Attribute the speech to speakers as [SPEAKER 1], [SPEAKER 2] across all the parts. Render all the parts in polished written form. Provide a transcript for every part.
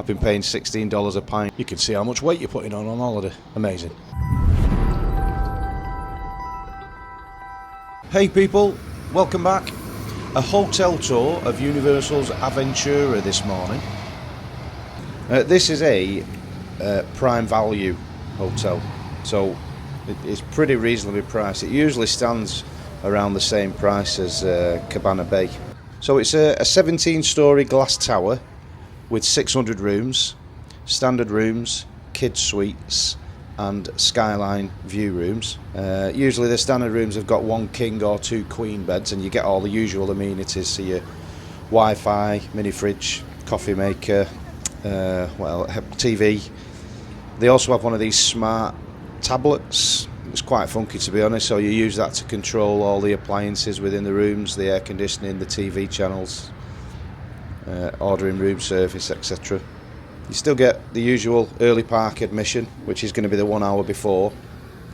[SPEAKER 1] I've been paying $16 a pint. You can see how much weight you're putting on holiday. Amazing. Hey people, welcome back. A hotel tour of Universal's Aventura this morning. This is a prime value hotel, so it's pretty reasonably priced. It usually stands around the same price as Cabana Bay. So it's a 17-storey glass tower with 600 rooms, standard rooms, kids suites and Skyline view rooms. Usually the standard rooms have got 1 king or 2 queen beds, and you get all the usual amenities, so your Wi-Fi, mini fridge, coffee maker, TV. They also have one of these smart tablets. It's quite funky, to be honest, so you use that to control all the appliances within the rooms, the air conditioning, the TV channels, ordering room service, etc. You still get the usual early park admission, which is going to be the 1 hour before.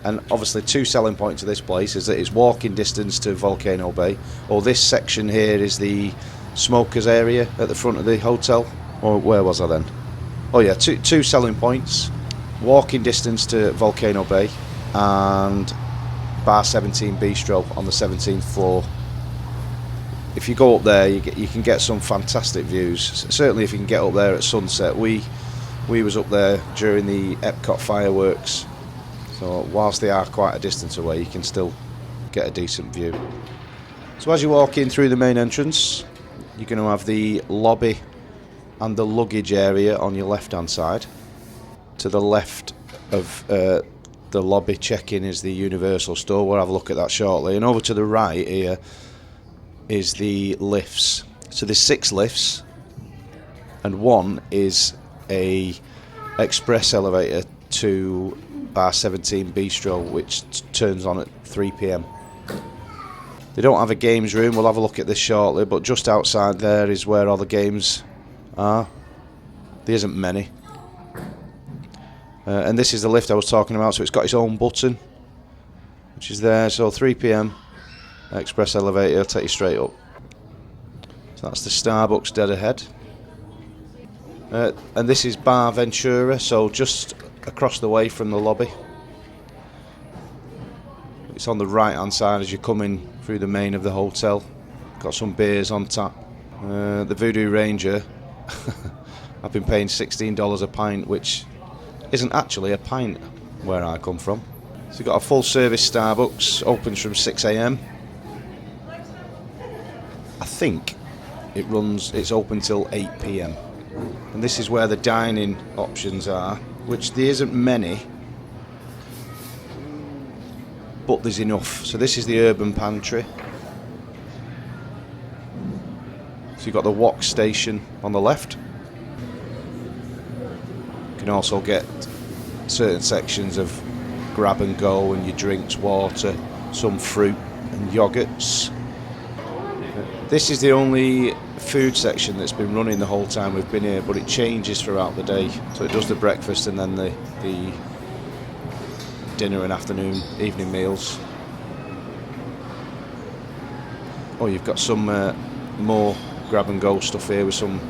[SPEAKER 1] And obviously 2 selling points of this place is that it's walking distance to Volcano Bay. Or this section here is the smokers area at the front of the hotel. Or where was I then? Oh yeah, two selling points. Walking distance to Volcano Bay and Bar 17 Bistro on the 17th floor. If you go up there, you can get some fantastic views. Certainly if you can get up there at sunset. We was up there during the Epcot fireworks. So whilst they are quite a distance away, you can still get a decent view. So as you walk in through the main entrance, you're going to have the lobby and the luggage area on your left-hand side. To the left of the lobby check-in is the Universal store. We'll have a look at that shortly. And over to the right here is the lifts. So there's 6 lifts, and 1 is a express elevator to Bar 17 Bistro, which turns on at 3 PM. They don't have a games room. We'll have a look at this shortly, but just outside there is where all the games are. There isn't many. And this is the lift I was talking about, so it's got its own button, which is there. So 3 PM, express elevator, take you straight up. So that's the Starbucks dead ahead. And this is Bar Ventura, so just across the way from the lobby. It's on the right hand side as you come in through the main of the hotel. Got some beers on tap. The Voodoo Ranger, I've been paying $16 a pint, which isn't actually a pint where I come from. So you've got a full service Starbucks, opens from 6 AM. I think it's open till 8 PM. And this is where the dining options are, which there isn't many, but there's enough. So this is the urban pantry. So you've got the wok station on the left. You can also get certain sections of grab and go and your drinks, water, some fruit and yogurts. This is the only food section that's been running the whole time we've been here, but it changes throughout the day. So it does the breakfast and then the dinner and afternoon, evening meals. Oh, you've got some more grab and go stuff here with some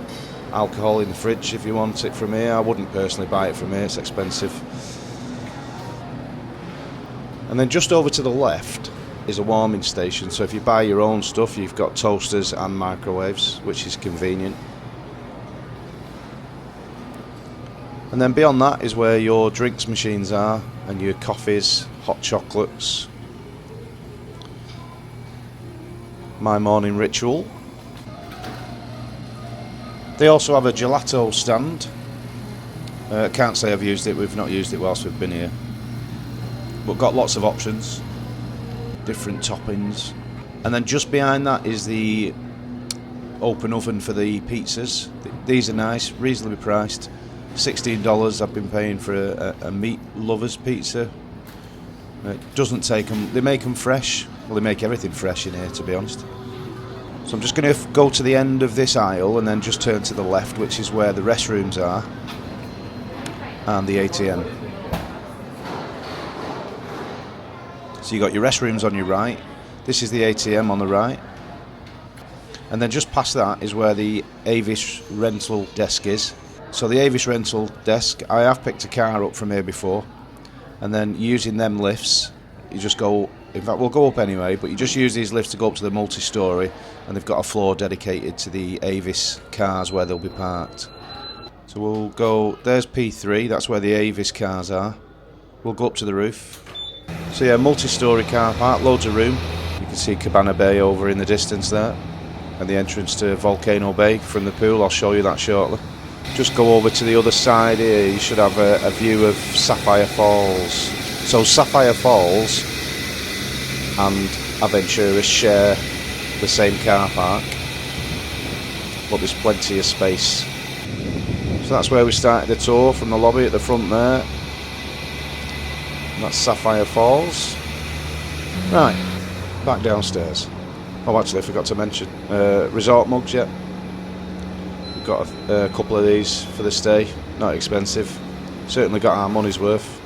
[SPEAKER 1] alcohol in the fridge if you want it from here. I wouldn't personally buy it from here, it's expensive. And then just over to the left is a warming station, so if you buy your own stuff you've got toasters and microwaves, which is convenient. And then beyond that is where your drinks machines are and your coffees, hot chocolates. My morning ritual. They also have a gelato stand. Can't say I've used it, we've not used it whilst we've been here, but got lots of options, different toppings. And then just behind that is the open oven for the pizzas. These are nice, reasonably priced. $16 I've been paying for a meat lovers pizza. It doesn't take them, they make them fresh. Well, they make everything fresh in here, to be honest. So I'm just going to go to the end of this aisle and then just turn to the left, which is where the restrooms are and the ATM. So you got your restrooms on your right. This is the ATM on the right. And then just past that is where the Avis rental desk is. So the Avis rental desk, I have picked a car up from here before, and then using them lifts, you just go, in fact we'll go up anyway, but you just use these lifts to go up to the multi-storey, and they've got a floor dedicated to the Avis cars where they'll be parked. So we'll go, there's P3, that's where the Avis cars are. We'll go up to the roof. So yeah, multi-storey car park, loads of room. You can see Cabana Bay over in the distance there, and the entrance to Volcano Bay from the pool. I'll show you that shortly. Just go over to the other side here, you should have a view of Sapphire Falls. So Sapphire Falls and Aventura share the same car park, but there's plenty of space. So that's where we started the tour, from the lobby at the front there. And that's Sapphire Falls. Right, back downstairs. Oh, actually I forgot to mention, resort mugs, yeah. Got a couple of these for the stay, not expensive, certainly got our money's worth.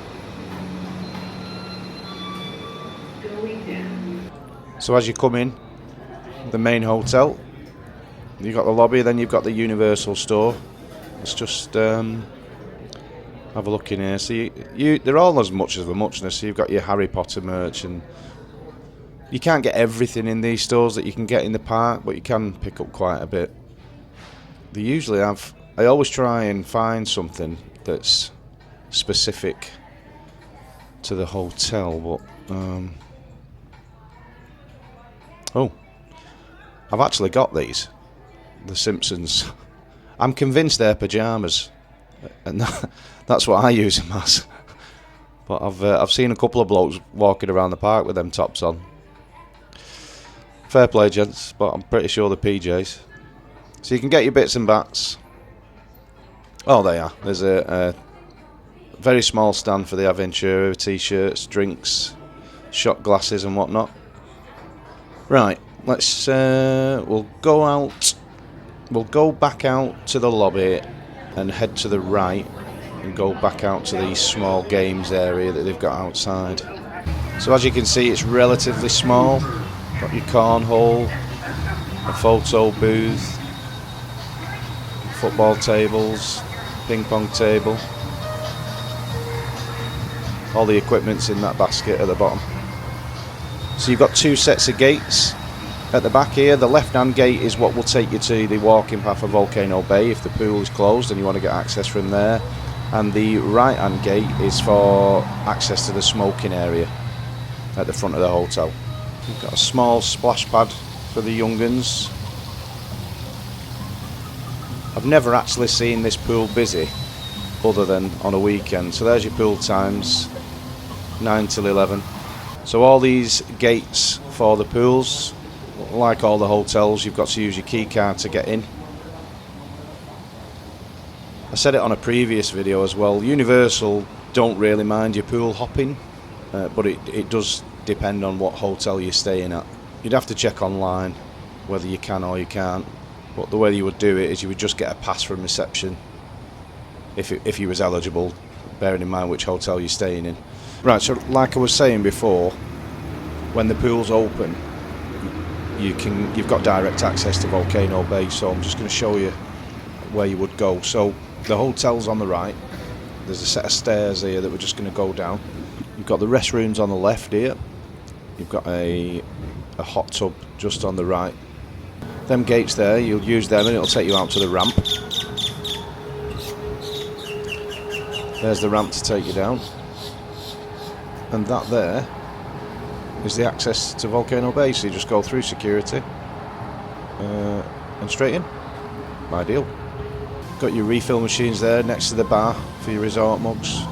[SPEAKER 1] So as you come in the main hotel, you've got the lobby, then you've got the Universal store. Let's just have a look in here. So they're all as much as a muchness. So you've got your Harry Potter merch, and you can't get everything in these stores that you can get in the park, but you can pick up quite a bit. They usually have, I always try and find something that's specific to the hotel, but oh, I've actually got these, the Simpsons. I'm convinced they're pyjamas, and that's what I use them as. But I've seen a couple of blokes walking around the park with them tops on. Fair play, gents, but I'm pretty sure they're PJs. So you can get your bits and bats. Oh, they are. There's a very small stand for the Aventura, t-shirts, drinks, shot glasses and whatnot. Right, let's we'll go out. We'll go back out to the lobby and head to the right and go back out to the small games area that they've got outside. So as you can see, it's relatively small. Got your cornhole, a photo booth, football tables, ping pong table. All the equipment's in that basket at the bottom. So you've got two sets of gates at the back here. The left hand gate is what will take you to the walking path of Volcano Bay if the pool is closed and you want to get access from there. And the right hand gate is for access to the smoking area at the front of the hotel. We've got a small splash pad for the young uns. I've never actually seen this pool busy other than on a weekend. So there's your pool times, 9 till 11. So all these gates for the pools, like all the hotels, you've got to use your key card to get in. I said it on a previous video as well, Universal don't really mind your pool hopping, but it does depend on what hotel you're staying at. You'd have to check online whether you can or you can't, but the way you would do it is you would just get a pass from reception if you was eligible, bearing in mind which hotel you're staying in. Right, so like I was saying before, when the pool's open, you've got direct access to Volcano Bay, so I'm just going to show you where you would go. So the hotel's on the right, there's a set of stairs here that we're just going to go down. You've got the restrooms on the left here, you've got a hot tub just on the right. Them gates there, you'll use them and it'll take you out to the ramp. There's the ramp to take you down, and that there is the access to Volcano Bay, so you just go through security and straight in. Ideal. Got your refill machines there next to the bar for your resort mugs,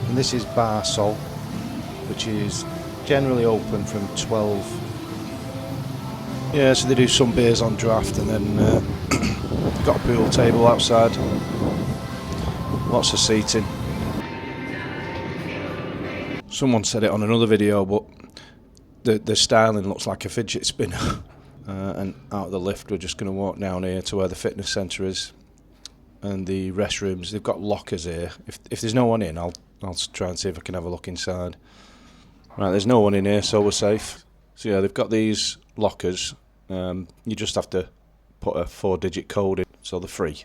[SPEAKER 1] and this is Bar Sol, which is generally open from 12. Yeah, so they do some beers on draft, and then got a pool table outside, lots of seating. Someone said it on another video, but the styling looks like a fidget spinner. And out of the lift, we're just going to walk down here to where the fitness centre is, and the restrooms. They've got lockers here. If there's no one in, I'll try and see if I can have a look inside. Right, there's no one in here, so we're safe. So yeah, they've got these lockers. You just have to put a 4-digit code in, so they're free.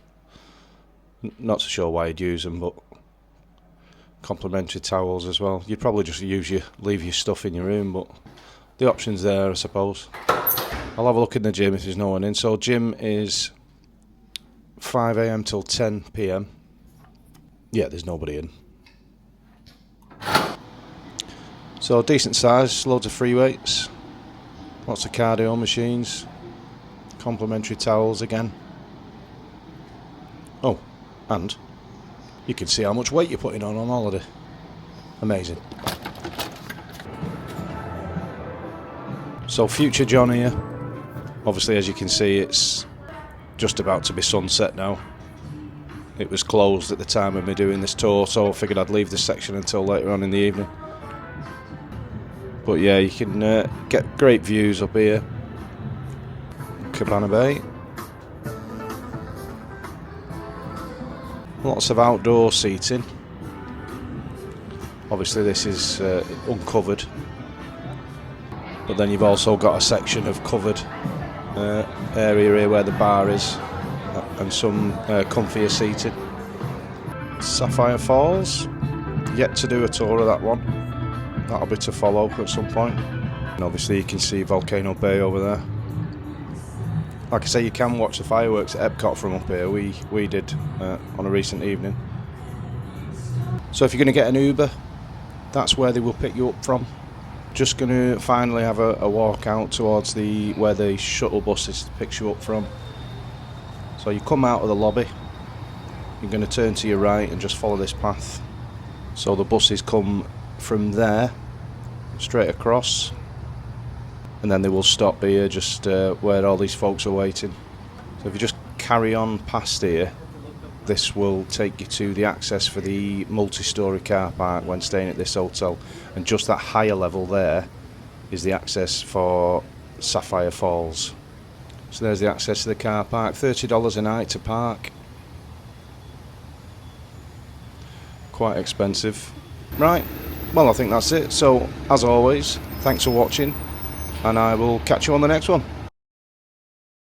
[SPEAKER 1] Not so sure why you'd use them, but complimentary towels as well. You'd probably just leave your stuff in your room, but the option's there, I suppose. I'll have a look in the gym if there's no one in. So gym is 5 AM till 10 PM. Yeah, there's nobody in. So decent size, loads of free weights, lots of cardio machines, complimentary towels again. Oh, and you can see how much weight you're putting on holiday. Amazing. So future John here. Obviously, as you can see, it's just about to be sunset now. It was closed at the time of me doing this tour, so I figured I'd leave this section until later on in the evening. But yeah, you can get great views up here. Volcano Bay. Lots of outdoor seating. Obviously this is uncovered. But then you've also got a section of covered area here where the bar is. And some comfier seating. Sapphire Falls. Yet to do a tour of that one. That'll be to follow at some point. And obviously you can see Volcano Bay over there. Like I say, you can watch the fireworks at Epcot from up here. We did on a recent evening. So if you're going to get an Uber, that's where they will pick you up from. Just going to finally have a walk out towards where the shuttle bus picks you up from. So you come out of the lobby, you're going to turn to your right and just follow this path. So the buses come from there, straight across, and then they will stop here just where all these folks are waiting. So if you just carry on past here, this will take you to the access for the multi-storey car park when staying at this hotel, and just that higher level there is the access for Sapphire Falls. So there's the access to the car park. $30 a night to park. Quite expensive. Right, well I think that's it. So as always, thanks for watching, and I will catch you on the next one.